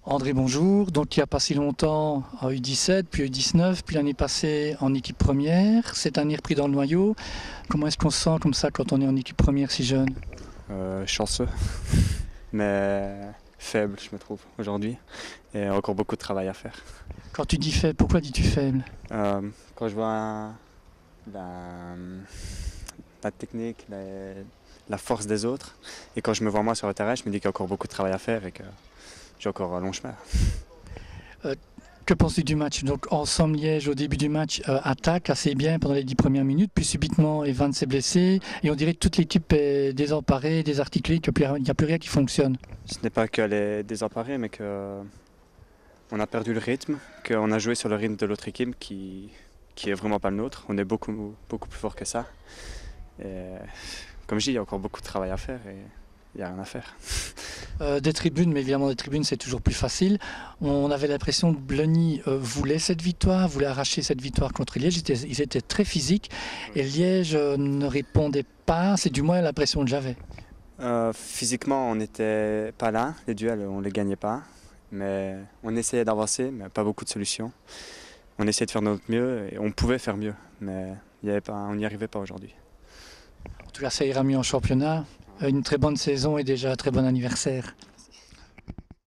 André, bonjour. Donc, il n'y a pas si longtemps en U17, puis U19, puis l'année passée en équipe première. Cette année repris dans le noyau. Comment est-ce qu'on se sent comme ça quand on est en équipe première si jeune? Chanceux, mais faible, je me trouve, aujourd'hui. Et encore beaucoup de travail à faire. Quand tu dis faible, pourquoi dis-tu faible? Quand je vois la, la technique, la force des autres, et quand je me vois moi sur le terrain, je me dis qu'il y a encore beaucoup de travail à faire et que j'ai encore un long chemin. Euh, que penses-tu du match? Donc, ensemble Liège, au début du match, attaque assez bien pendant les 10 premières minutes, puis subitement, Evans s'est blessé, et on dirait que toute l'équipe est désemparée, désarticulée, qu'il n'y a plus rien qui fonctionne. Ce n'est pas que les désemparés, mais que on a perdu le rythme, qu'on a joué sur le rythme de l'autre équipe qui est vraiment pas le nôtre. On est beaucoup, beaucoup plus fort que ça. Et, comme je dis, il y a encore beaucoup de travail à faire et il n'y a rien à faire. Des tribunes, mais évidemment des tribunes c'est toujours plus facile. On avait l'impression que Bleny voulait cette victoire, voulait arracher cette victoire contre Liège. Ils étaient très physiques et Liège ne répondait pas, c'est du moins l'impression que j'avais. Physiquement, on n'était pas là, les duels, on ne les gagnait pas. Mais on essayait d'avancer, mais pas beaucoup de solutions. On essayait de faire notre mieux et on pouvait faire mieux, mais on n'y arrivait pas aujourd'hui. En tout cas, ça ira mieux en championnat. Une très bonne saison et déjà un très bon anniversaire.